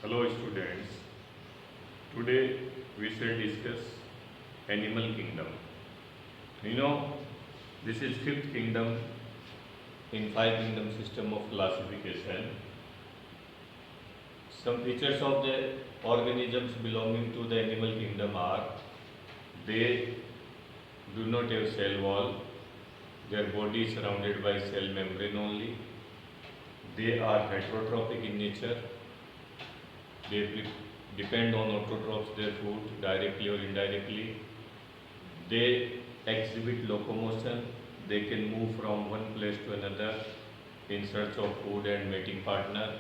Hello students, today we shall discuss animal kingdom. You know, this is fifth kingdom in five kingdom system of classification. Some features of the organisms belonging to the animal kingdom are they do not have cell wall, their body is surrounded by cell membrane only, they are heterotrophic in nature, they depend on autotrophs, their food, directly or indirectly. They exhibit locomotion. They can move from one place to another in search of food and mating partner.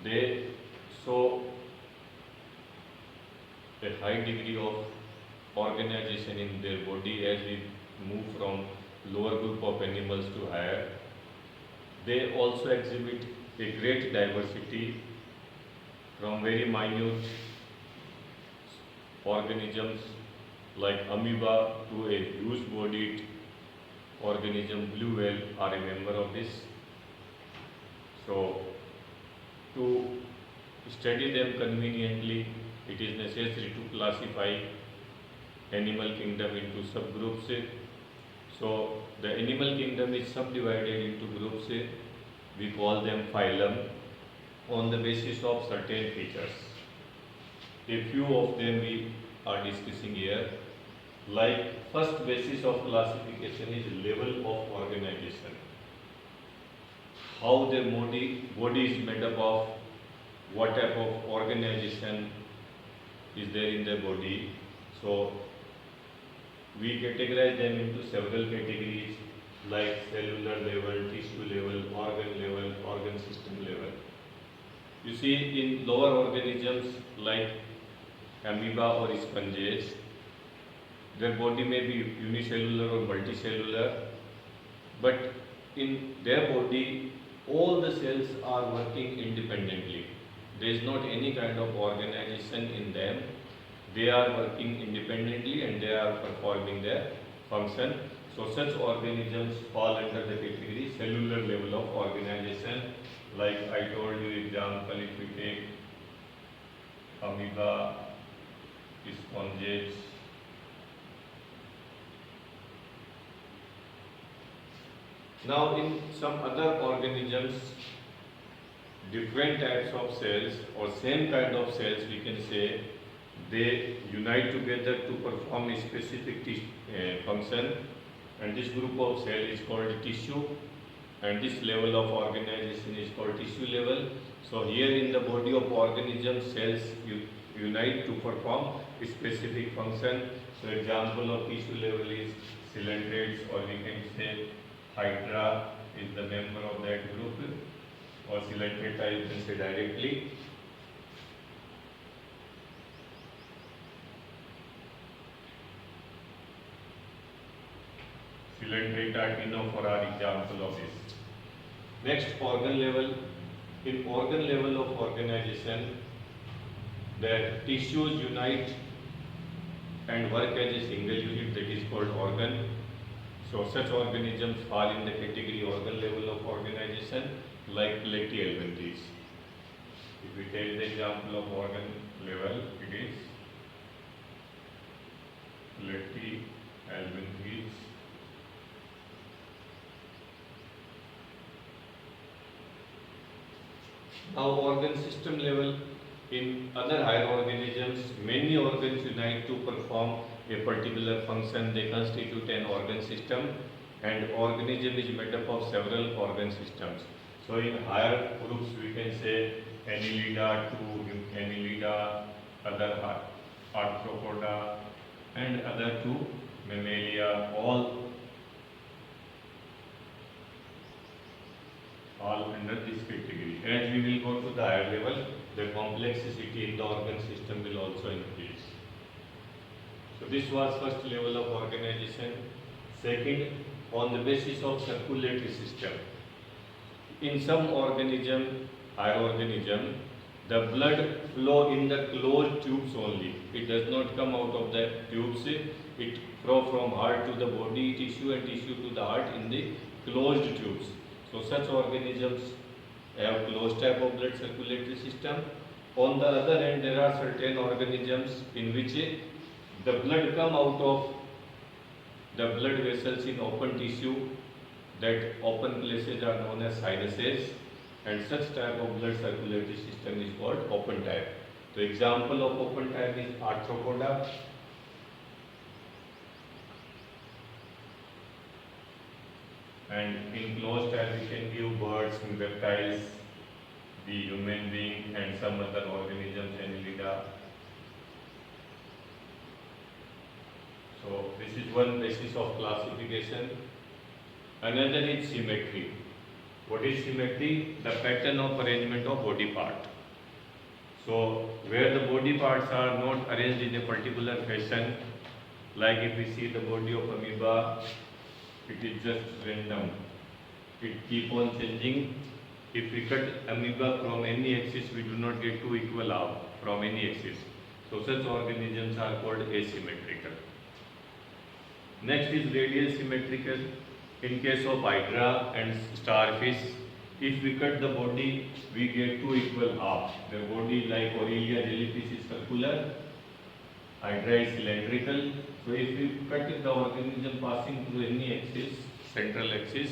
They show a high degree of organization in their body as we move from lower group of animals to higher. They also exhibit a great diversity from very minute organisms like amoeba to a huge bodied organism, blue whale are a member of this. So to study them conveniently, it is necessary to classify animal kingdom into subgroups. So the animal kingdom is subdivided into groups. We call them phylum on the basis of certain features. A few of them we are discussing here. Like first basis of classification is level of organization. How their body is made up of, what type of organization is there in their body. So we categorize them into several categories like cellular level, tissue level, organ system level. You see, in lower organisms like amoeba or sponges, their body may be unicellular or multicellular, but in their body, all the cells are working independently. There is not any kind of organization in them. They are working independently and they are performing their function. So such organisms fall under the category cellular level of organization. Like I told you example, if we take amoeba, sponges, now in some other organisms, different types of cells or same kind of cells we can say, they unite together to perform a specific function, and this group of cell is called tissue, and this level of organization is called tissue level. So here in the body of organism, cells unite to perform a specific function. So example of tissue level is coelenterate, or we can say Hydra is the member of that group, or coelenterata you can say directly. Coelenterata, actinophora example of this. Next, organ level. In organ level of organization, the tissues unite and work as a single unit, that is called organ. So such organisms fall in the category organ level of organization like platyhelminthes. If we take the example of organ level, it is platyhelminthes. Now organ system level, in other higher organisms, many organs unite to perform a particular function. They constitute an organ system, and organism is made up of several organ systems. So in higher groups we can say Annelida to Annelida, other Arthropoda, and other two Mammalia, all under this category. As we will go to the higher level, the complexity in the organ system will also increase. So this was first level of organization. Second, on the basis of circulatory system. In some organism, higher organism, the blood flow in the closed tubes only. It does not come out of the tubes. It flow from heart to the body tissue and tissue to the heart in the closed tubes. So such organisms have closed type of blood circulatory system. On the other hand, there are certain organisms in which the blood come out of the blood vessels in open tissue. That open places are known as sinuses, and such type of blood circulatory system is called open type. So example of open type is arthropoda. And in closed type we can give birds and reptiles, the human being and some other organisms, Annelida. So this is one basis of classification. Another is symmetry. What is symmetry? The pattern of arrangement of body part. So where the body parts are not arranged in a particular fashion, like if we see the body of amoeba, it is just random. It keep on changing. If we cut amoeba from any axis, we do not get two equal half from any axis. So such organisms are called asymmetrical. Next is radial symmetrical. In case of hydra and starfish, if we cut the body, we get two equal half. The body like Aurelia jellyfish is circular, hydra is cylindrical. So if we cut the organism passing through any axis, central axis,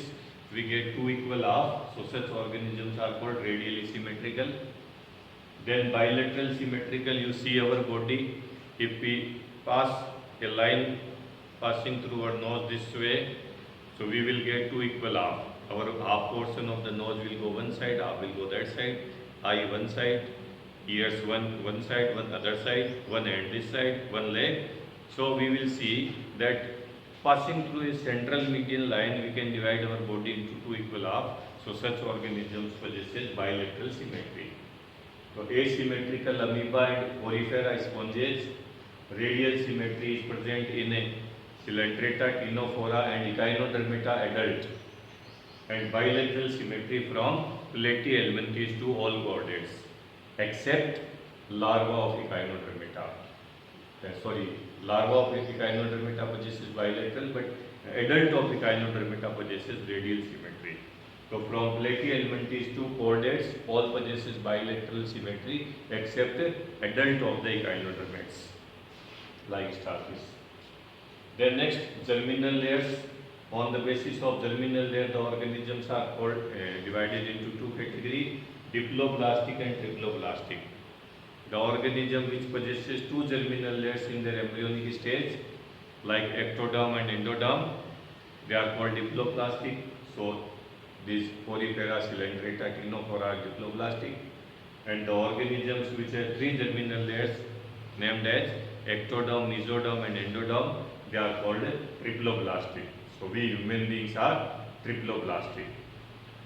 we get two equal half. So such organisms are called radially symmetrical. Then bilateral symmetrical, you see our body, if we pass a line passing through our nose this way, so we will get two equal half. Our half portion of the nose will go one side, half will go that side, eye one side, ears one side, one other side, one hand this side, one leg. So we will see that passing through a central median line, we can divide our body into two equal half. So such organisms possesses bilateral symmetry. So asymmetrical amoeba and porifera sponges. Radial symmetry is present in a Coelenterata, Ctenophora and Echinodermata adult, and bilateral symmetry from Platyhelminthes to all chordates, except larva of Echinodermata. Larva of Echinodermata possesses bilateral, but adult of Echinodermata possesses radial symmetry. So from Platyhelminthes to chordates, all possesses bilateral symmetry except adult of the Echinodermates, like starfish. Then next, germinal layers. On the basis of germinal layer, the organisms are called divided into two categories: diploblastic and triploblastic. The organism which possesses two germinal layers in their embryonic stage, like ectoderm and endoderm, they are called diploblastic. So these porifera, Coelenterata, Ctenophora are diploblastic, and the organisms which have three germinal layers, named as ectoderm, mesoderm and endoderm, they are called triploblastic. So we human beings are triploblastic.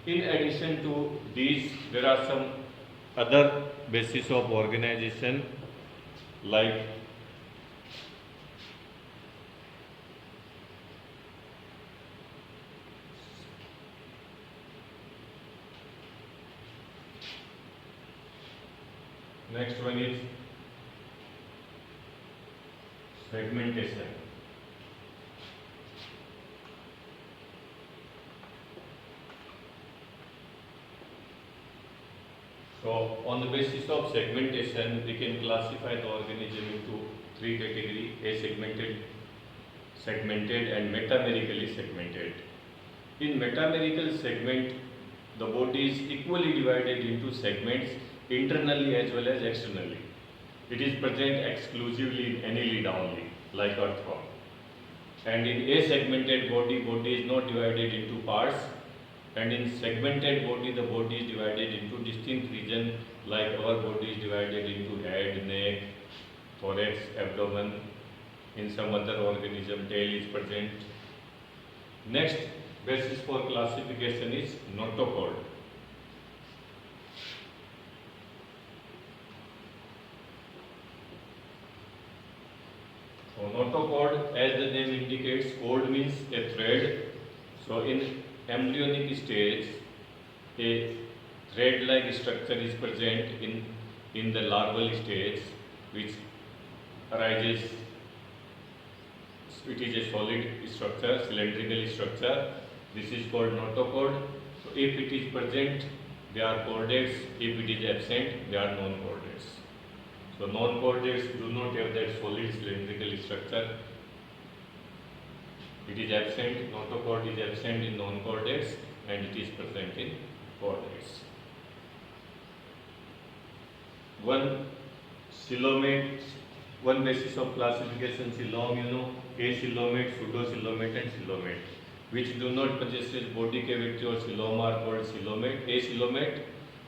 In addition to these, there are some other basis of organization, like next one is segmentation. So on the basis of segmentation, we can classify the organism into three categories: asegmented, segmented and metamerically segmented. In metamerical segment, the body is equally divided into segments internally as well as externally. It is present exclusively in annelida only, like earthworm. And in asegmented body, body is not divided into parts. And in segmented body, the body is divided into distinct regions, like our body is divided into head, neck, thorax, abdomen. In some other organism, tail is present. Next basis for classification is notochord. So notochord, as the name indicates, cord means a thread. So in embryonic stage, a thread-like structure is present in the larval stage, which arises. It is a solid structure, cylindrical structure. This is called notochord. So if it is present They are chordates. If it is absent, they are non-chordates. So non-chordates do not have that solid cylindrical structure. It is absent, notochord is absent in non-chordates and it is present in chordates. One coelomate, one basis of classification coelom, acoelomate, pseudocoelomate and coelomate, which do not possess body cavity or coelom are called coelomate. Acoelomate,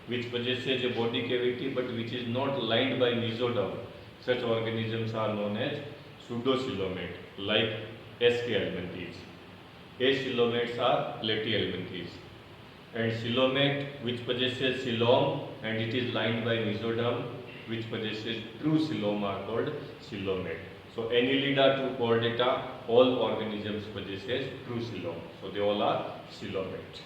which possesses a body cavity but which is not lined by mesoderm. Such organisms are known as pseudocoelomate, like SK helminthes. Acoelomates are platyhelminthes. And coelomate, which possesses coelom and it is lined by mesoderm, which possesses true coelom are called coelomate. So Annelida to Chordata, all organisms possesses true coelom. So they all are coelomate.